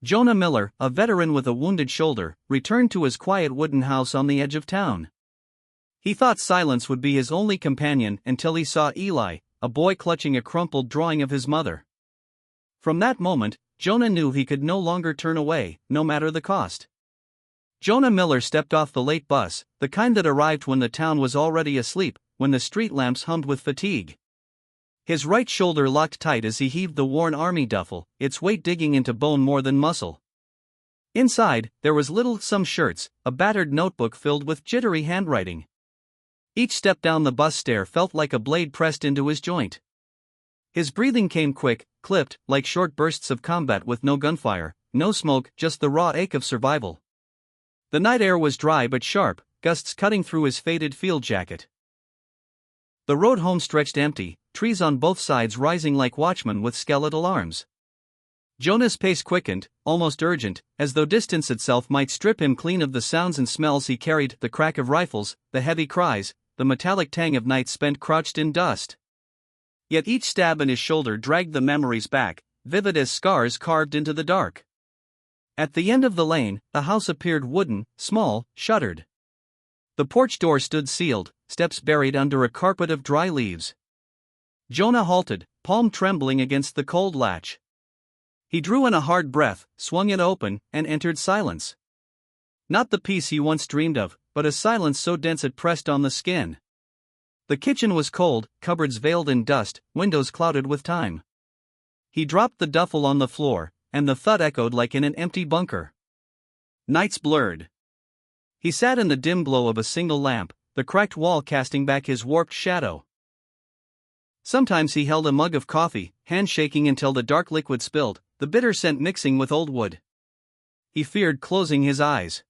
Jonah Miller, a veteran with a wounded shoulder, returned to his quiet wooden house on the edge of town. He thought silence would be his only companion until he saw Eli, a boy clutching a crumpled drawing of his mother. From that moment, Jonah knew he could no longer turn away, no matter the cost. Jonah Miller stepped off the late bus, the kind that arrived when the town was already asleep, when the street lamps hummed with fatigue. His right shoulder locked tight as he heaved the worn army duffel, its weight digging into bone more than muscle. Inside, there was some shirts, a battered notebook filled with jittery handwriting. Each step down the bus stair felt like a blade pressed into his joint. His breathing came quick, clipped, like short bursts of combat with no gunfire, no smoke, just the raw ache of survival. The night air was dry but sharp, gusts cutting through his faded field jacket. The road home stretched empty, trees on both sides rising like watchmen with skeletal arms. Jonah's pace quickened, almost urgent, as though distance itself might strip him clean of the sounds and smells he carried, the crack of rifles, the heavy cries, the metallic tang of nights spent crouched in dust. Yet each stab in his shoulder dragged the memories back, vivid as scars carved into the dark. At the end of the lane, a house appeared wooden, small, shuttered. The porch door stood sealed, steps buried under a carpet of dry leaves. Jonah halted, palm trembling against the cold latch. He drew in a hard breath, swung it open, and entered silence. Not the peace he once dreamed of, but a silence so dense it pressed on the skin. The kitchen was cold, cupboards veiled in dust, windows clouded with time. He dropped the duffel on the floor, and the thud echoed like in an empty bunker. Nights blurred. He sat in the dim glow of a single lamp, the cracked wall casting back his warped shadow. Sometimes he held a mug of coffee, hand shaking until the dark liquid spilled, the bitter scent mixing with old wood. He feared closing his eyes.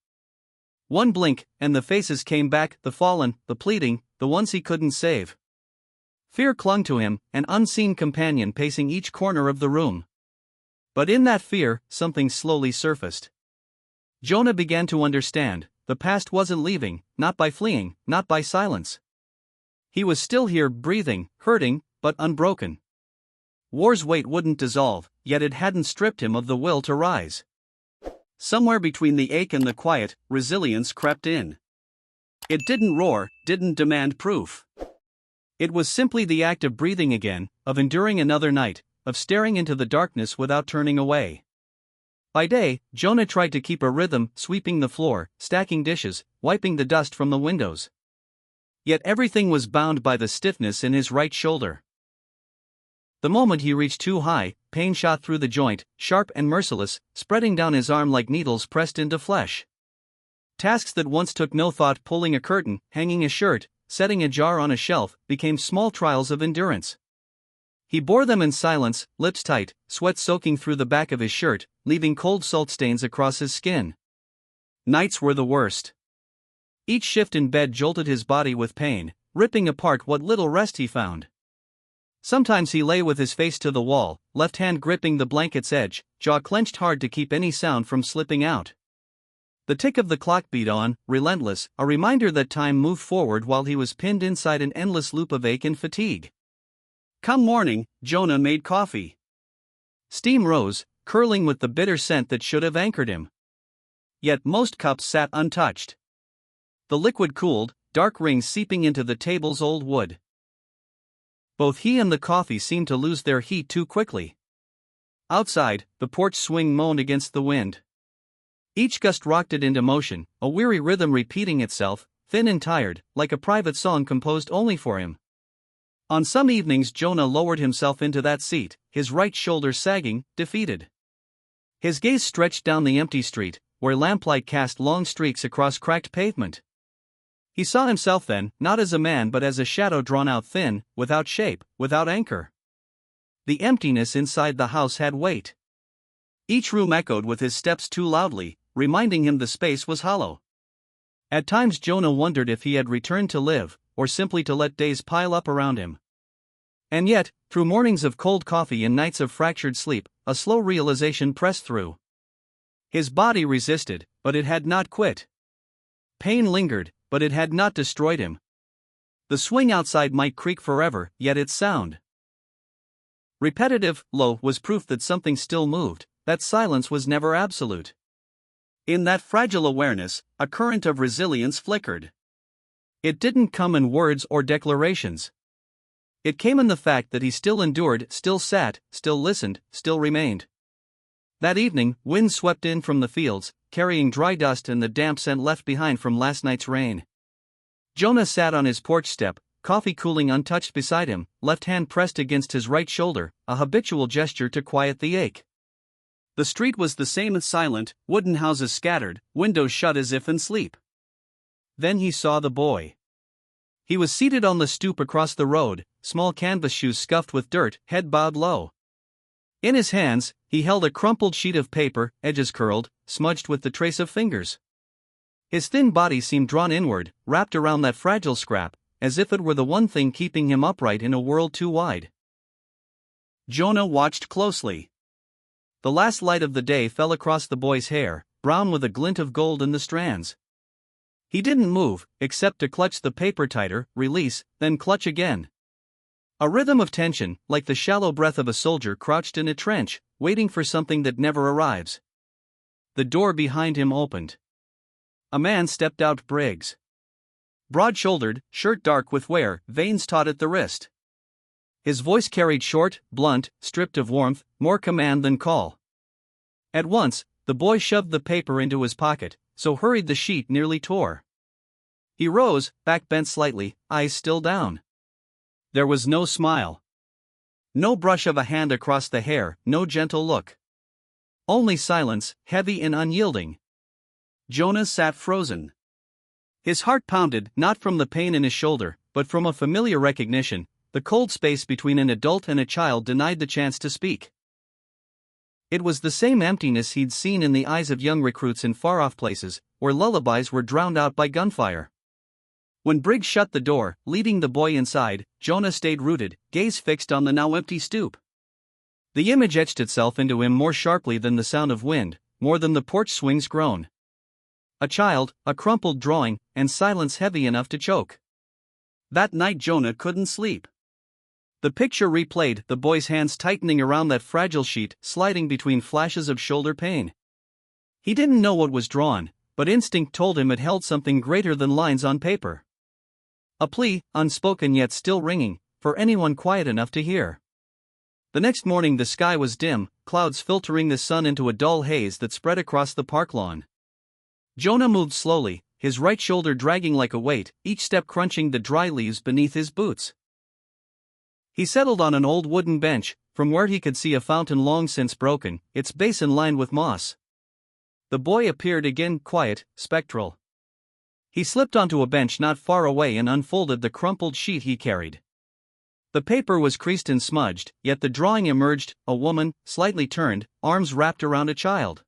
One blink, and the faces came back, the fallen, the pleading, the ones he couldn't save. Fear clung to him, an unseen companion pacing each corner of the room. But in that fear, something slowly surfaced. Jonah began to understand, the past wasn't leaving, not by fleeing, not by silence. He was still here, breathing, hurting, but unbroken. War's weight wouldn't dissolve, yet it hadn't stripped him of the will to rise. Somewhere between the ache and the quiet, resilience crept in. It didn't roar, didn't demand proof. It was simply the act of breathing again, of enduring another night, of staring into the darkness without turning away. By day, Jonah tried to keep a rhythm, sweeping the floor, stacking dishes, wiping the dust from the windows. Yet everything was bound by the stiffness in his right shoulder. The moment he reached too high, pain shot through the joint, sharp and merciless, spreading down his arm like needles pressed into flesh. Tasks that once took no thought, pulling a curtain, hanging a shirt, setting a jar on a shelf, became small trials of endurance. He bore them in silence, lips tight, sweat soaking through the back of his shirt, leaving cold salt stains across his skin. Nights were the worst. Each shift in bed jolted his body with pain, ripping apart what little rest he found. Sometimes he lay with his face to the wall, left hand gripping the blanket's edge, jaw clenched hard to keep any sound from slipping out. The tick of the clock beat on, relentless, a reminder that time moved forward while he was pinned inside an endless loop of ache and fatigue. Come morning, Jonah made coffee. Steam rose, curling with the bitter scent that should have anchored him. Yet most cups sat untouched. The liquid cooled, dark rings seeping into the table's old wood. Both he and the coffee seemed to lose their heat too quickly. Outside, the porch swing moaned against the wind. Each gust rocked it into motion, a weary rhythm repeating itself, thin and tired, like a private song composed only for him. On some evenings Jonah lowered himself into that seat, his right shoulder sagging, defeated. His gaze stretched down the empty street, where lamplight cast long streaks across cracked pavement. He saw himself then, not as a man but as a shadow drawn out thin, without shape, without anchor. The emptiness inside the house had weight. Each room echoed with his steps too loudly, reminding him the space was hollow. At times Jonah wondered if he had returned to live, or simply to let days pile up around him. And yet, through mornings of cold coffee and nights of fractured sleep, a slow realization pressed through. His body resisted, but it had not quit. Pain lingered, but it had not destroyed him. The swing outside might creak forever, yet its sound, repetitive, low, was proof that something still moved, that silence was never absolute. In that fragile awareness, a current of resilience flickered. It didn't come in words or declarations. It came in the fact that he still endured, still sat, still listened, still remained. That evening, wind swept in from the fields, carrying dry dust and the damp scent left behind from last night's rain. Jonah sat on his porch step, coffee cooling untouched beside him, left hand pressed against his right shoulder, a habitual gesture to quiet the ache. The street was the same as silent, wooden houses scattered, windows shut as if in sleep. Then he saw the boy. He was seated on the stoop across the road, small canvas shoes scuffed with dirt, head bowed low. In his hands, he held a crumpled sheet of paper, edges curled, smudged with the trace of fingers. His thin body seemed drawn inward, wrapped around that fragile scrap, as if it were the one thing keeping him upright in a world too wide. Jonah watched closely. The last light of the day fell across the boy's hair, brown with a glint of gold in the strands. He didn't move, except to clutch the paper tighter, release, then clutch again. A rhythm of tension, like the shallow breath of a soldier crouched in a trench, waiting for something that never arrives. The door behind him opened. A man stepped out. Briggs. Broad-shouldered, shirt dark with wear, veins taut at the wrist. His voice carried short, blunt, stripped of warmth, more command than call. At once, the boy shoved the paper into his pocket, so hurried the sheet nearly tore. He rose, back bent slightly, eyes still down. There was no smile. No brush of a hand across the hair, no gentle look. Only silence, heavy and unyielding. Jonah sat frozen. His heart pounded, not from the pain in his shoulder, but from a familiar recognition. The cold space between an adult and a child denied the chance to speak. It was the same emptiness he'd seen in the eyes of young recruits in far-off places, where lullabies were drowned out by gunfire. When Briggs shut the door, leading the boy inside, Jonah stayed rooted, gaze fixed on the now empty stoop. The image etched itself into him more sharply than the sound of wind, more than the porch swing's groan. A child, a crumpled drawing, and silence heavy enough to choke. That night Jonah couldn't sleep. The picture replayed, the boy's hands tightening around that fragile sheet, sliding between flashes of shoulder pain. He didn't know what was drawn, but instinct told him it held something greater than lines on paper. A plea, unspoken yet still ringing, for anyone quiet enough to hear. The next morning the sky was dim, clouds filtering the sun into a dull haze that spread across the park lawn. Jonah moved slowly, his right shoulder dragging like a weight, each step crunching the dry leaves beneath his boots. He settled on an old wooden bench, from where he could see a fountain long since broken, its basin lined with moss. The boy appeared again, quiet, spectral. He slipped onto a bench not far away and unfolded the crumpled sheet he carried. The paper was creased and smudged, yet the drawing emerged, a woman, slightly turned, arms wrapped around a child.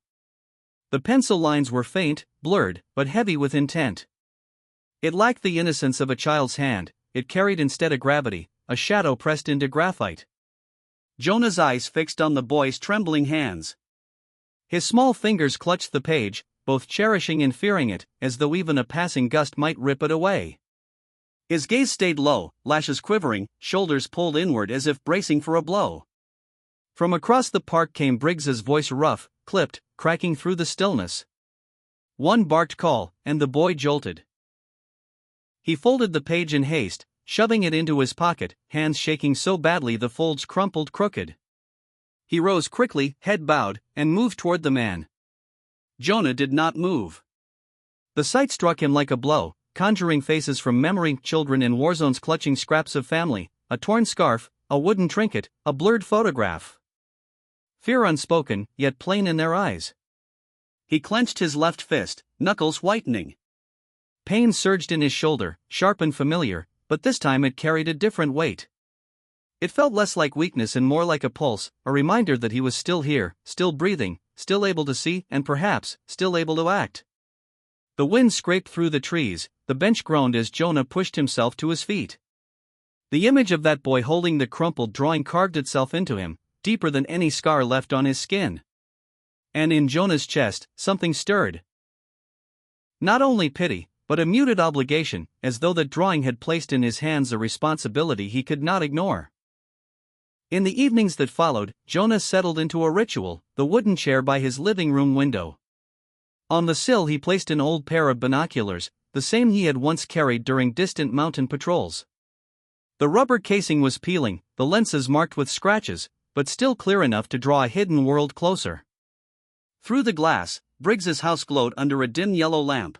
The pencil lines were faint, blurred, but heavy with intent. It lacked the innocence of a child's hand, it carried instead a gravity, a shadow pressed into graphite. Jonah's eyes fixed on the boy's trembling hands. His small fingers clutched the page, both cherishing and fearing it, as though even a passing gust might rip it away. His gaze stayed low, lashes quivering, shoulders pulled inward as if bracing for a blow. From across the park came Briggs's voice, rough, clipped, cracking through the stillness. One barked call, and the boy jolted. He folded the page in haste, shoving it into his pocket, hands shaking so badly the folds crumpled crooked. He rose quickly, head bowed, and moved toward the man. Jonah did not move. The sight struck him like a blow, conjuring faces from memory, children in war zones clutching scraps of family, a torn scarf, a wooden trinket, a blurred photograph. Fear unspoken, yet plain in their eyes. He clenched his left fist, knuckles whitening. Pain surged in his shoulder, sharp and familiar, but this time it carried a different weight. It felt less like weakness and more like a pulse, a reminder that he was still here, still breathing, still able to see, and perhaps, still able to act. The wind scraped through the trees, the bench groaned as Jonah pushed himself to his feet. The image of that boy holding the crumpled drawing carved itself into him, deeper than any scar left on his skin. And in Jonah's chest, something stirred. Not only pity, but a muted obligation, as though that drawing had placed in his hands a responsibility he could not ignore. In the evenings that followed, Jonah settled into a ritual, the wooden chair by his living room window. On the sill he placed an old pair of binoculars, the same he had once carried during distant mountain patrols. The rubber casing was peeling, the lenses marked with scratches, but still clear enough to draw a hidden world closer. Through the glass, Briggs's house glowed under a dim yellow lamp.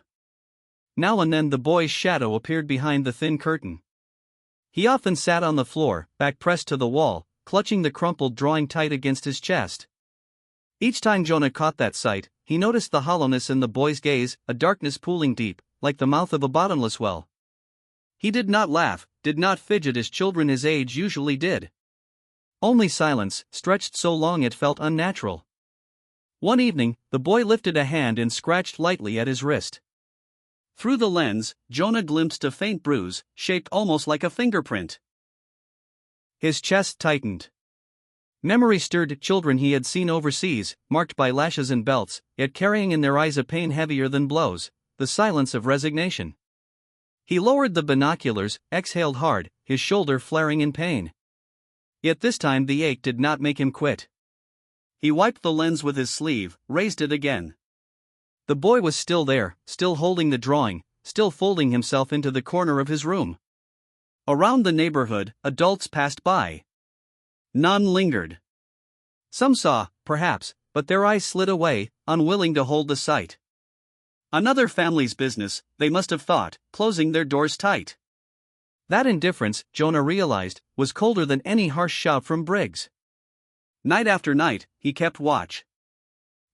Now and then the boy's shadow appeared behind the thin curtain. He often sat on the floor, back pressed to the wall, clutching the crumpled drawing tight against his chest. Each time Jonah caught that sight, he noticed the hollowness in the boy's gaze, a darkness pooling deep, like the mouth of a bottomless well. He did not laugh, did not fidget as children his age usually did. Only silence, stretched so long it felt unnatural. One evening, the boy lifted a hand and scratched lightly at his wrist. Through the lens, Jonah glimpsed a faint bruise, shaped almost like a fingerprint. His chest tightened. Memory stirred children he had seen overseas, marked by lashes and belts, yet carrying in their eyes a pain heavier than blows, the silence of resignation. He lowered the binoculars, exhaled hard, his shoulder flaring in pain. Yet this time the ache did not make him quit. He wiped the lens with his sleeve, raised it again. The boy was still there, still holding the drawing, still folding himself into the corner of his room. Around the neighborhood, adults passed by. None lingered. Some saw, perhaps, but their eyes slid away, unwilling to hold the sight. Another family's business, they must have thought, closing their doors tight. That indifference, Jonah realized, was colder than any harsh shout from Briggs. Night after night, he kept watch.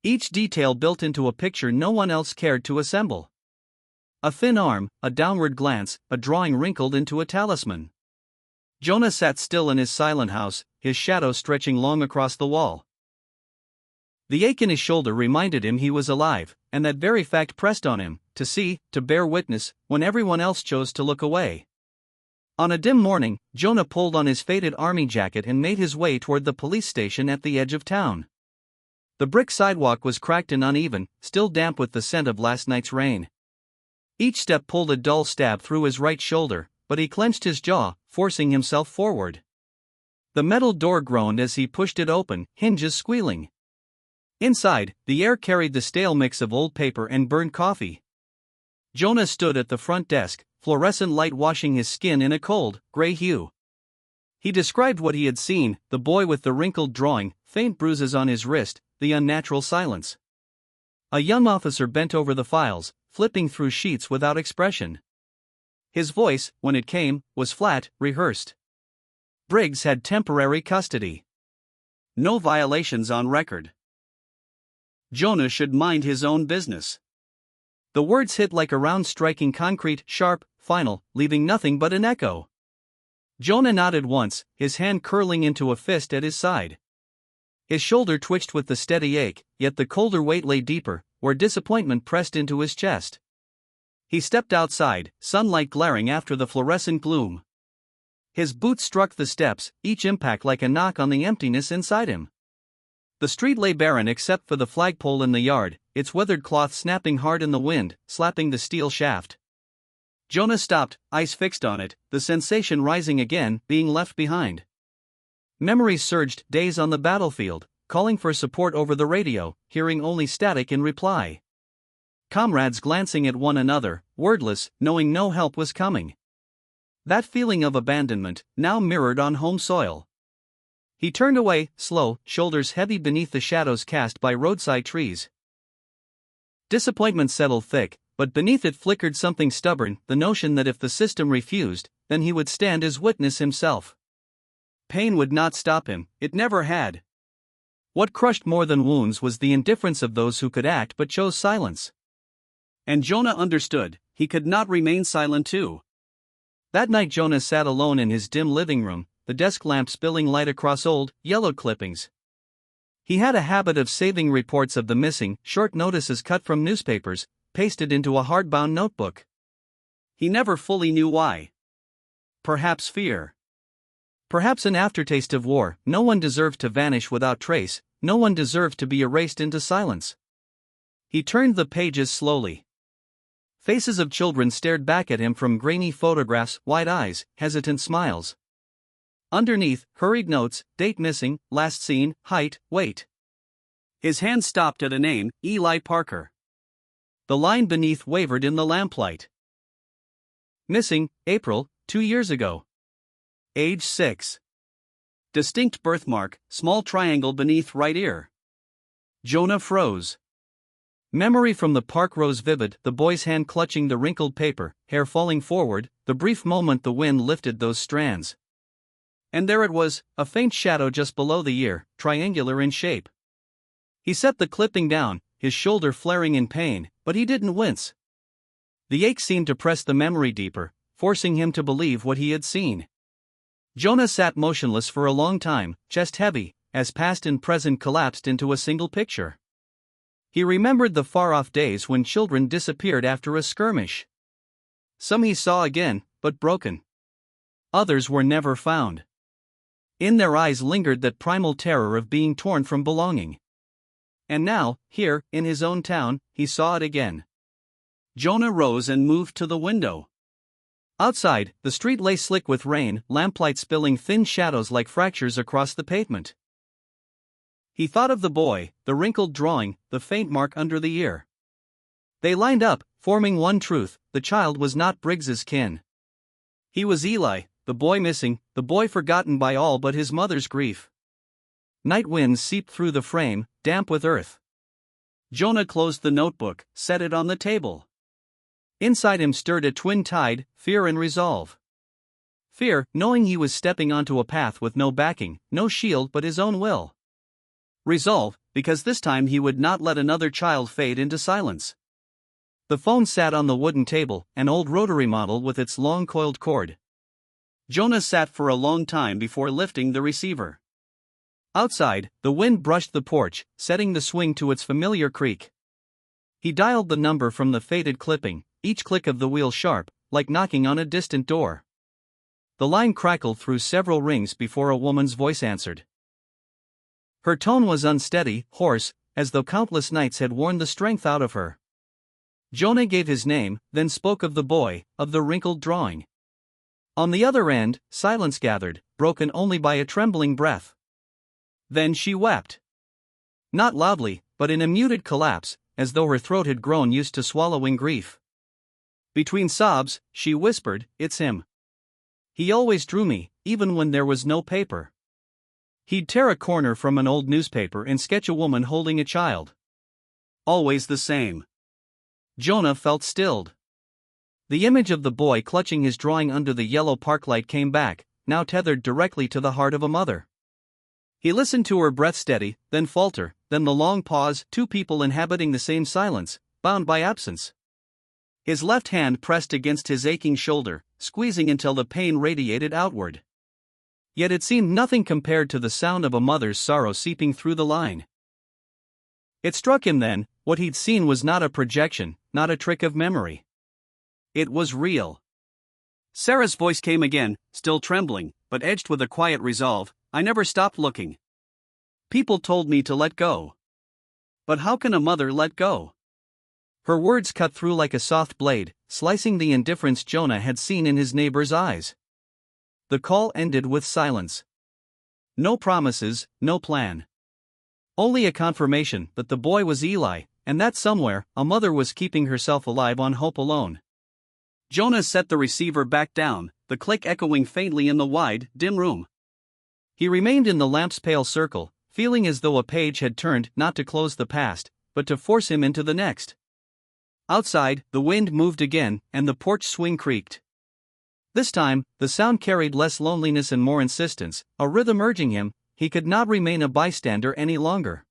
Each detail built into a picture no one else cared to assemble. A thin arm, a downward glance, a drawing wrinkled into a talisman. Jonah sat still in his silent house, his shadow stretching long across the wall. The ache in his shoulder reminded him he was alive, and that very fact pressed on him, to see, to bear witness, when everyone else chose to look away. On a dim morning, Jonah pulled on his faded army jacket and made his way toward the police station at the edge of town. The brick sidewalk was cracked and uneven, still damp with the scent of last night's rain. Each step pulled a dull stab through his right shoulder, but he clenched his jaw, forcing himself forward. The metal door groaned as he pushed it open, hinges squealing. Inside, the air carried the stale mix of old paper and burned coffee. Jonah stood at the front desk, fluorescent light washing his skin in a cold, gray hue. He described what he had seen, the boy with the wrinkled drawing, faint bruises on his wrist, the unnatural silence. A young officer bent over the files, flipping through sheets without expression. His voice, when it came, was flat, rehearsed. Briggs had temporary custody. No violations on record. Jonah should mind his own business. The words hit like a round striking concrete, sharp, final, leaving nothing but an echo. Jonah nodded once, his hand curling into a fist at his side. His shoulder twitched with the steady ache, yet the colder weight lay deeper, where disappointment pressed into his chest. He stepped outside, sunlight glaring after the fluorescent gloom. His boots struck the steps, each impact like a knock on the emptiness inside him. The street lay barren except for the flagpole in the yard, its weathered cloth snapping hard in the wind, slapping the steel shaft. Jonah stopped, eyes fixed on it, the sensation rising again, being left behind. Memories surged, days on the battlefield, calling for support over the radio, hearing only static in reply. Comrades glancing at one another, wordless, knowing no help was coming. That feeling of abandonment, now mirrored on home soil. He turned away, slow, shoulders heavy beneath the shadows cast by roadside trees. Disappointment settled thick, but beneath it flickered something stubborn, the notion that if the system refused, then he would stand as witness himself. Pain would not stop him, it never had. What crushed more than wounds was the indifference of those who could act but chose silence. And Jonah understood, he could not remain silent too. That night Jonah sat alone in his dim living room, the desk lamp spilling light across old, yellowed clippings. He had a habit of saving reports of the missing, short notices cut from newspapers, pasted into a hardbound notebook. He never fully knew why. Perhaps fear. Perhaps an aftertaste of war. No one deserved to vanish without trace, no one deserved to be erased into silence. He turned the pages slowly. Faces of children stared back at him from grainy photographs, wide eyes, hesitant smiles. Underneath, hurried notes: date missing, last seen, height, weight. His hand stopped at a name: Eli Parker. The line beneath wavered in the lamplight. Missing, April, 2 years ago. Age 6. Distinct birthmark, small triangle beneath right ear. Jonah froze. Memory from the park rose vivid, the boy's hand clutching the wrinkled paper, hair falling forward, the brief moment the wind lifted those strands. And there it was, a faint shadow just below the ear, triangular in shape. He set the clipping down, his shoulder flaring in pain, but he didn't wince. The ache seemed to press the memory deeper, forcing him to believe what he had seen. Jonah sat motionless for a long time, chest heavy, as past and present collapsed into a single picture. He remembered the far-off days when children disappeared after a skirmish. Some he saw again, but broken. Others were never found. In their eyes lingered that primal terror of being torn from belonging. And now, here, in his own town, he saw it again. Jonah rose and moved to the window. Outside, the street lay slick with rain, lamplight spilling thin shadows like fractures across the pavement. He thought of the boy, the wrinkled drawing, the faint mark under the ear. They lined up, forming one truth: the child was not Briggs's kin. He was Eli, the boy missing, the boy forgotten by all but his mother's grief. Night winds seeped through the frame, damp with earth. Jonah closed the notebook, set it on the table. Inside him stirred a twin tide: fear and resolve. Fear, knowing he was stepping onto a path with no backing, no shield but his own will. Resolve, because this time he would not let another child fade into silence. The phone sat on the wooden table, an old rotary model with its long coiled cord. Jonah sat for a long time before lifting the receiver. Outside, the wind brushed the porch, setting the swing to its familiar creak. He dialed the number from the faded clipping, each click of the wheel sharp, like knocking on a distant door. The line crackled through several rings before a woman's voice answered. Her tone was unsteady, hoarse, as though countless nights had worn the strength out of her. Jonah gave his name, then spoke of the boy, of the wrinkled drawing. On the other end, silence gathered, broken only by a trembling breath. Then she wept. Not loudly, but in a muted collapse, as though her throat had grown used to swallowing grief. Between sobs, she whispered, "It's him. He always drew me, even when there was no paper. He'd tear a corner from an old newspaper and sketch a woman holding a child. Always the same." Jonah felt stilled. The image of the boy clutching his drawing under the yellow park light came back, now tethered directly to the heart of a mother. He listened to her breath steady, then falter, then the long pause, two people inhabiting the same silence, bound by absence. His left hand pressed against his aching shoulder, squeezing until the pain radiated outward. Yet it seemed nothing compared to the sound of a mother's sorrow seeping through the line. It struck him then, what he'd seen was not a projection, not a trick of memory. It was real. Sarah's voice came again, still trembling, but edged with a quiet resolve. "I never stopped looking. People told me to let go. But how can a mother let go?" Her words cut through like a soft blade, slicing the indifference Jonah had seen in his neighbor's eyes. The call ended with silence. No promises, no plan. Only a confirmation that the boy was Eli, and that somewhere, a mother was keeping herself alive on hope alone. Jonah set the receiver back down, the click echoing faintly in the wide, dim room. He remained in the lamp's pale circle, feeling as though a page had turned not to close the past, but to force him into the next. Outside, the wind moved again, and the porch swing creaked. This time, the sound carried less loneliness and more insistence, a rhythm urging him. He could not remain a bystander any longer.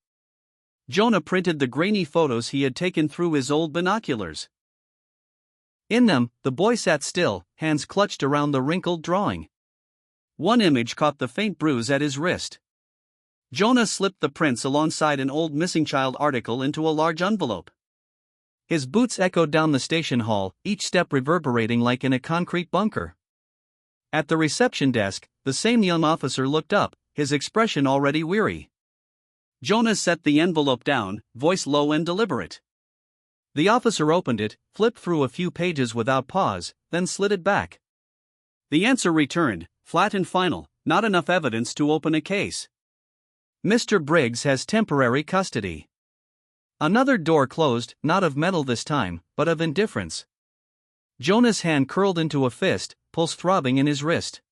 Jonah printed the grainy photos he had taken through his old binoculars. In them, the boy sat still, hands clutched around the wrinkled drawing. One image caught the faint bruise at his wrist. Jonah slipped the prints alongside an old missing child article into a large envelope. His boots echoed down the station hall, each step reverberating like in a concrete bunker. At the reception desk, the same young officer looked up, his expression already weary. Jonah set the envelope down, voice low and deliberate. The officer opened it, flipped through a few pages without pause, then slid it back. The answer returned, flat and final. Not enough evidence to open a case. Mr. Briggs has temporary custody. Another door closed, not of metal this time, but of indifference. Jonah's hand curled into a fist, pulse throbbing in his wrist.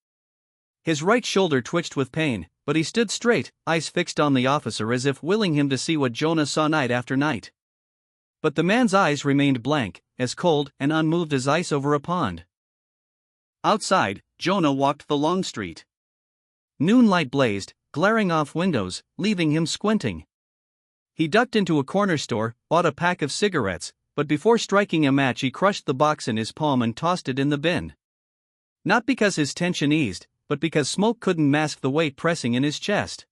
His right shoulder twitched with pain, but he stood straight, eyes fixed on the officer as if willing him to see what Jonah saw night after night. But the man's eyes remained blank, as cold and unmoved as ice over a pond. Outside, Jonah walked the long street. Noonlight blazed, glaring off windows, leaving him squinting. He ducked into a corner store, bought a pack of cigarettes, but before striking a match he crushed the box in his palm and tossed it in the bin. Not because his tension eased, but because smoke couldn't mask the weight pressing in his chest.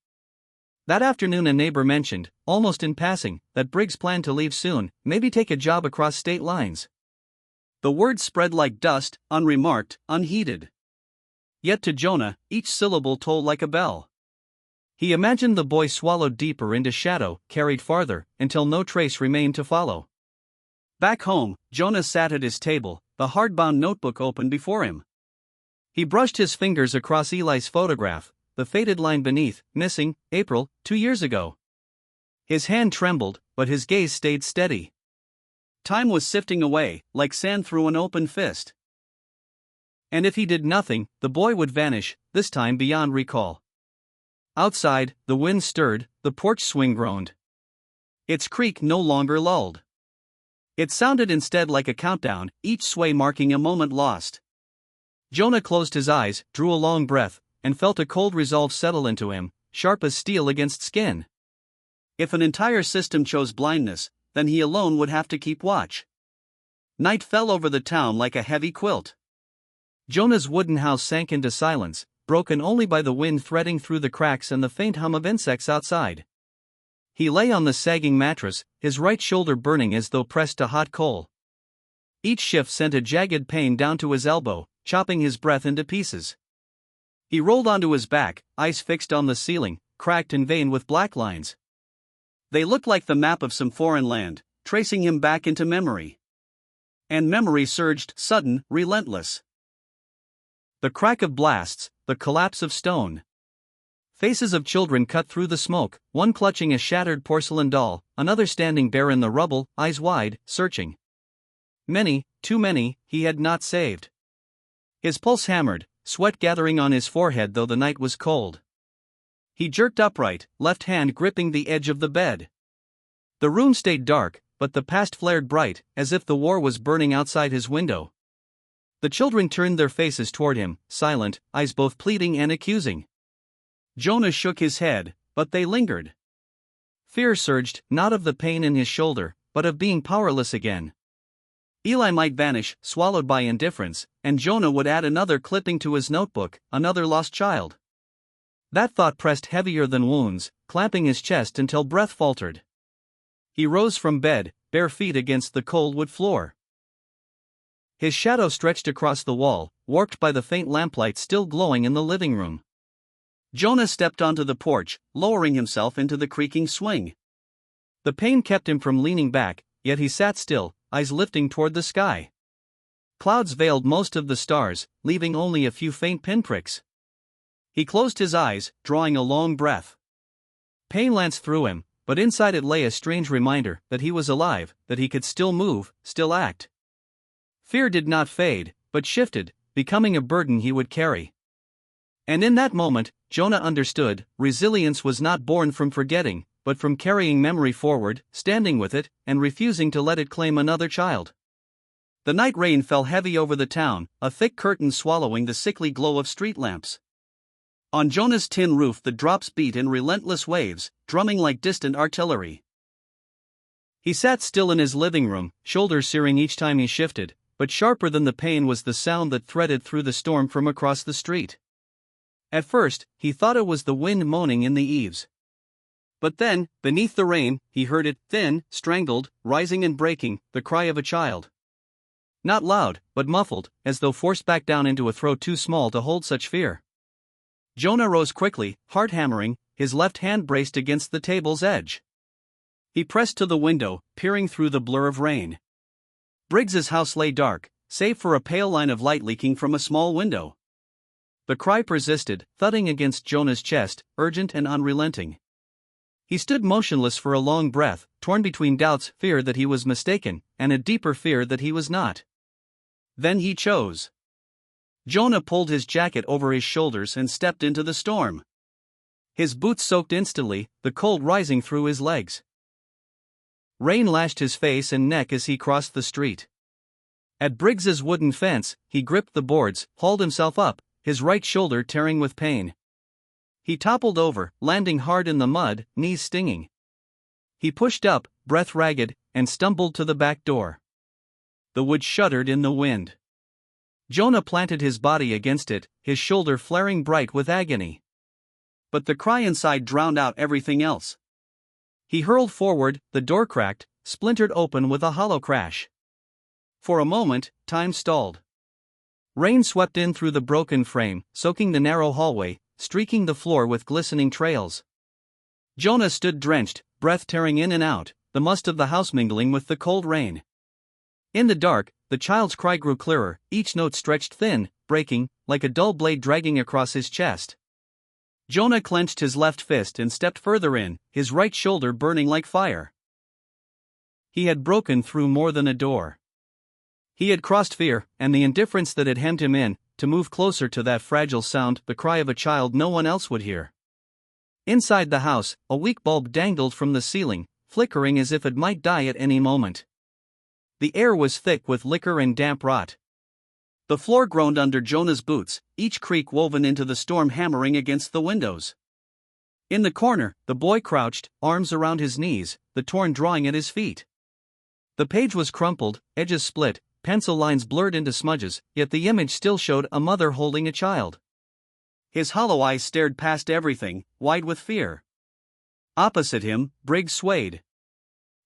That afternoon a neighbor mentioned, almost in passing, that Briggs planned to leave soon, maybe take a job across state lines. The words spread like dust, unremarked, unheeded. Yet to Jonah, each syllable tolled like a bell. He imagined the boy swallowed deeper into shadow, carried farther, until no trace remained to follow. Back home, Jonah sat at his table, the hardbound notebook open before him. He brushed his fingers across Eli's photograph, the faded line beneath, missing, April, 2 years ago. His hand trembled, but his gaze stayed steady. Time was sifting away, like sand through an open fist. And if he did nothing, the boy would vanish, this time beyond recall. Outside, the wind stirred, the porch swing groaned. Its creak no longer lulled. It sounded instead like a countdown, each sway marking a moment lost. Jonah closed his eyes, drew a long breath, and felt a cold resolve settle into him, sharp as steel against skin. If an entire system chose blindness, then he alone would have to keep watch. Night fell over the town like a heavy quilt. Jonah's wooden house sank into silence, broken only by the wind threading through the cracks and the faint hum of insects outside. He lay on the sagging mattress, his right shoulder burning as though pressed to hot coal. Each shift sent a jagged pain down to his elbow, chopping his breath into pieces. He rolled onto his back, eyes fixed on the ceiling, cracked and veined with black lines. They looked like the map of some foreign land, tracing him back into memory. And memory surged, sudden, relentless. The crack of blasts, the collapse of stone. Faces of children cut through the smoke, one clutching a shattered porcelain doll, another standing bare in the rubble, eyes wide, searching. Many, too many, he had not saved. His pulse hammered, sweat gathering on his forehead though the night was cold. He jerked upright, left hand gripping the edge of the bed. The room stayed dark, but the past flared bright, as if the war was burning outside his window. The children turned their faces toward him, silent, eyes both pleading and accusing. Jonah shook his head, but they lingered. Fear surged, not of the pain in his shoulder, but of being powerless again. Eli might vanish, swallowed by indifference, and Jonah would add another clipping to his notebook, another lost child. That thought pressed heavier than wounds, clamping his chest until breath faltered. He rose from bed, bare feet against the cold wood floor. His shadow stretched across the wall, warped by the faint lamplight still glowing in the living room. Jonah stepped onto the porch, lowering himself into the creaking swing. The pain kept him from leaning back, yet he sat still, eyes lifting toward the sky. Clouds veiled most of the stars, leaving only a few faint pinpricks. He closed his eyes, drawing a long breath. Pain lanced through him, but inside it lay a strange reminder that he was alive, that he could still move, still act. Fear did not fade, but shifted, becoming a burden he would carry. And in that moment, Jonah understood, resilience was not born from forgetting, but from carrying memory forward, standing with it, and refusing to let it claim another child. The night rain fell heavy over the town, a thick curtain swallowing the sickly glow of street lamps. On Jonah's tin roof the drops beat in relentless waves, drumming like distant artillery. He sat still in his living room, shoulders searing each time he shifted, but sharper than the pain was the sound that threaded through the storm from across the street. At first, he thought it was the wind moaning in the eaves. But then, beneath the rain, he heard it, thin, strangled, rising and breaking, the cry of a child. Not loud, but muffled, as though forced back down into a throat too small to hold such fear. Jonah rose quickly, heart hammering, his left hand braced against the table's edge. He pressed to the window, peering through the blur of rain. Briggs's house lay dark, save for a pale line of light leaking from a small window. The cry persisted, thudding against Jonah's chest, urgent and unrelenting. He stood motionless for a long breath, torn between doubts, fear that he was mistaken, and a deeper fear that he was not. Then he chose. Jonah pulled his jacket over his shoulders and stepped into the storm. His boots soaked instantly, the cold rising through his legs. Rain lashed his face and neck as he crossed the street. At Briggs's wooden fence, he gripped the boards, hauled himself up, his right shoulder tearing with pain. He toppled over, landing hard in the mud, knees stinging. He pushed up, breath ragged, and stumbled to the back door. The wood shuddered in the wind. Jonah planted his body against it, his shoulder flaring bright with agony. But the cry inside drowned out everything else. He hurled forward, the door cracked, splintered open with a hollow crash. For a moment, time stalled. Rain swept in through the broken frame, soaking the narrow hallway, streaking the floor with glistening trails. Jonah stood drenched, breath tearing in and out, the must of the house mingling with the cold rain. In the dark, the child's cry grew clearer, each note stretched thin, breaking, like a dull blade dragging across his chest. Jonah clenched his left fist and stepped further in, his right shoulder burning like fire. He had broken through more than a door. He had crossed fear, and the indifference that had hemmed him in, to move closer to that fragile sound, the cry of a child no one else would hear. Inside the house, a weak bulb dangled from the ceiling, flickering as if it might die at any moment. The air was thick with liquor and damp rot. The floor groaned under Jonah's boots, each creak woven into the storm hammering against the windows. In the corner, the boy crouched, arms around his knees, the torn drawing at his feet. The page was crumpled, edges split, pencil lines blurred into smudges, yet the image still showed a mother holding a child. His hollow eyes stared past everything, wide with fear. Opposite him, Briggs swayed.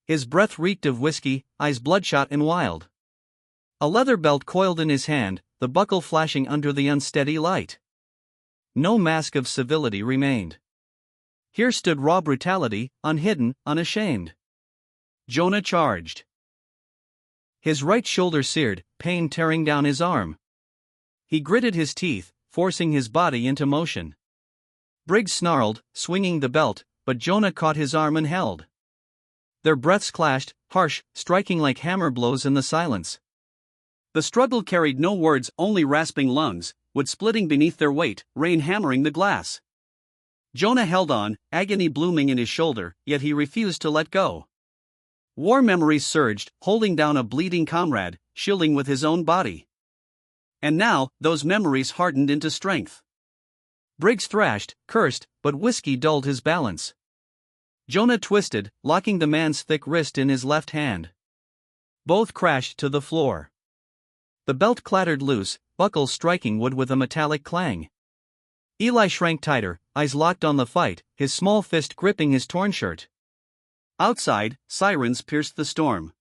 His breath reeked of whiskey, eyes bloodshot and wild. A leather belt coiled in his hand, the buckle flashing under the unsteady light. No mask of civility remained. Here stood raw brutality, unhidden, unashamed. Jonah charged. His right shoulder seared, pain tearing down his arm. He gritted his teeth, forcing his body into motion. Briggs snarled, swinging the belt, but Jonah caught his arm and held. Their breaths clashed, harsh, striking like hammer blows in the silence. The struggle carried no words, only rasping lungs, wood splitting beneath their weight, rain hammering the glass. Jonah held on, agony blooming in his shoulder, yet he refused to let go. War memories surged, holding down a bleeding comrade, shielding with his own body. And now, those memories hardened into strength. Briggs thrashed, cursed, but whiskey dulled his balance. Jonah twisted, locking the man's thick wrist in his left hand. Both crashed to the floor. The belt clattered loose, buckles striking wood with a metallic clang. Eli shrank tighter, eyes locked on the fight, his small fist gripping his torn shirt. Outside, sirens pierced the storm.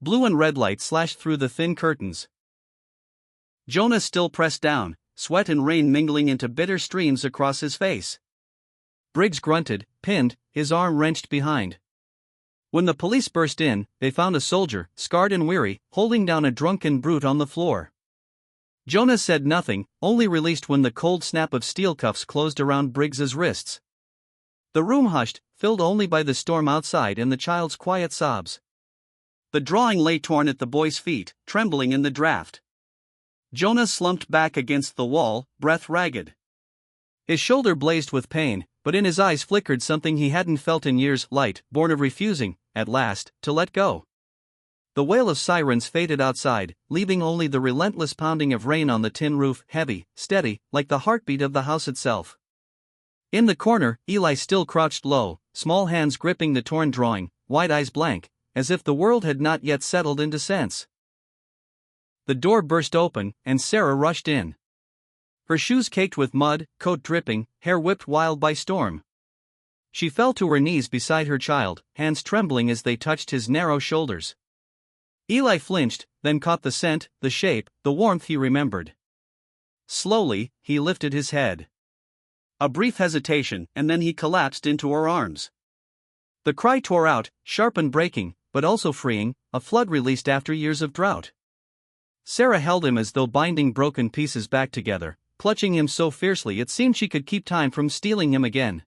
Blue and red light slashed through the thin curtains. Jonah still pressed down, sweat and rain mingling into bitter streams across his face. Briggs grunted, pinned, his arm wrenched behind. When the police burst in, they found a soldier, scarred and weary, holding down a drunken brute on the floor. Jonah said nothing, only released when the cold snap of steel cuffs closed around Briggs's wrists. The room hushed, filled only by the storm outside and the child's quiet sobs. The drawing lay torn at the boy's feet, trembling in the draft. Jonah slumped back against the wall, breath ragged. His shoulder blazed with pain, but in his eyes flickered something he hadn't felt in years, light, born of refusing, at last, to let go. The wail of sirens faded outside, leaving only the relentless pounding of rain on the tin roof, heavy, steady, like the heartbeat of the house itself. In the corner, Eli still crouched low, small hands gripping the torn drawing, wide eyes blank, as if the world had not yet settled into sense. The door burst open, and Sarah rushed in. Her shoes caked with mud, coat dripping, hair whipped wild by storm. She fell to her knees beside her child, hands trembling as they touched his narrow shoulders. Eli flinched, then caught the scent, the shape, the warmth he remembered. Slowly, he lifted his head. A brief hesitation, and then he collapsed into her arms. The cry tore out, sharp and breaking, but also freeing, a flood released after years of drought. Sarah held him as though binding broken pieces back together, clutching him so fiercely it seemed she could keep time from stealing him again.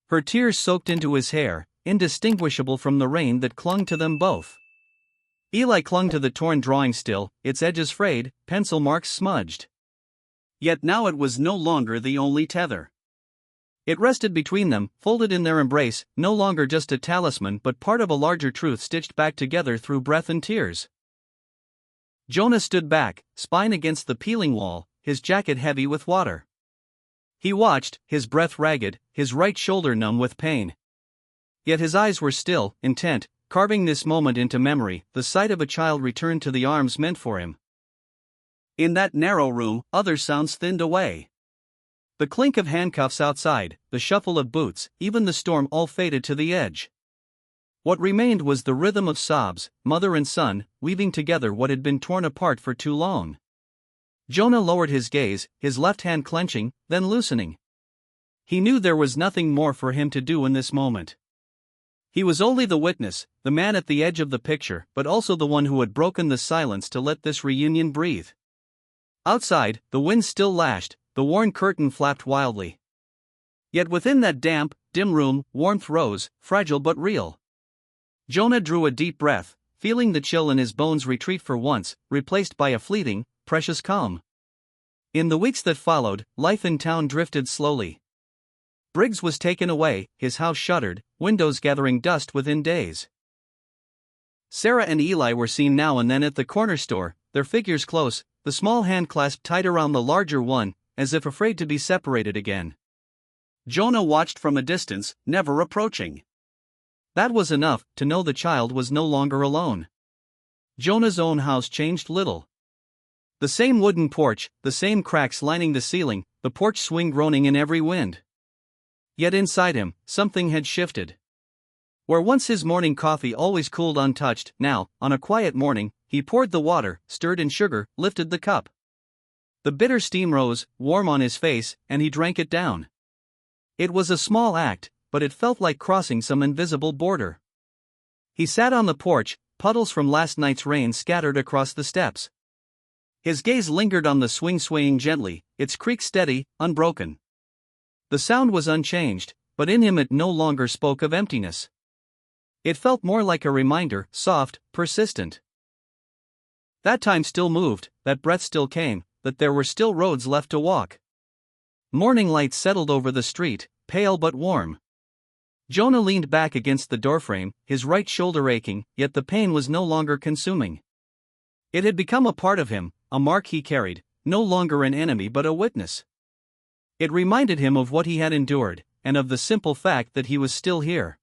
Her tears soaked into his hair, indistinguishable from the rain that clung to them both. Eli clung to the torn drawing still, its edges frayed, pencil marks smudged. Yet now it was no longer the only tether. It rested between them, folded in their embrace, no longer just a talisman but part of a larger truth stitched back together through breath and tears. Jonah stood back, spine against the peeling wall, his jacket heavy with water. He watched, his breath ragged, his right shoulder numb with pain. Yet his eyes were still, intent, carving this moment into memory. The sight of a child returned to the arms meant for him. In that narrow room, other sounds thinned away. The clink of handcuffs outside, the shuffle of boots, even the storm all faded to the edge. What remained was the rhythm of sobs, mother and son, weaving together what had been torn apart for too long. Jonah lowered his gaze, his left hand clenching, then loosening. He knew there was nothing more for him to do in this moment. He was only the witness, the man at the edge of the picture, but also the one who had broken the silence to let this reunion breathe. Outside, the wind still lashed, the worn curtain flapped wildly. Yet within that damp, dim room, warmth rose, fragile but real. Jonah drew a deep breath, feeling the chill in his bones retreat for once, replaced by a fleeting, precious calm. In the weeks that followed, life in town drifted slowly. Briggs was taken away, his house shuttered, windows gathering dust within days. Sarah and Eli were seen now and then at the corner store, their figures close, the small hand clasp tight around the larger one, as if afraid to be separated again. Jonah watched from a distance, never approaching. That was enough to know the child was no longer alone. Jonah's own house changed little. The same wooden porch, the same cracks lining the ceiling, the porch swing groaning in every wind. Yet inside him, something had shifted. Where once his morning coffee always cooled untouched, now, on a quiet morning, he poured the water, stirred in sugar, lifted the cup. The bitter steam rose, warm on his face, and he drank it down. It was a small act, but it felt like crossing some invisible border. He sat on the porch, puddles from last night's rain scattered across the steps. His gaze lingered on the swing swaying gently, its creak steady, unbroken. The sound was unchanged, but in him it no longer spoke of emptiness. It felt more like a reminder, soft, persistent. That time still moved, that breath still came, that there were still roads left to walk. Morning light settled over the street, pale but warm. Jonah leaned back against the doorframe, his right shoulder aching, yet the pain was no longer consuming. It had become a part of him, a mark he carried, no longer an enemy but a witness. It reminded him of what he had endured, and of the simple fact that he was still here.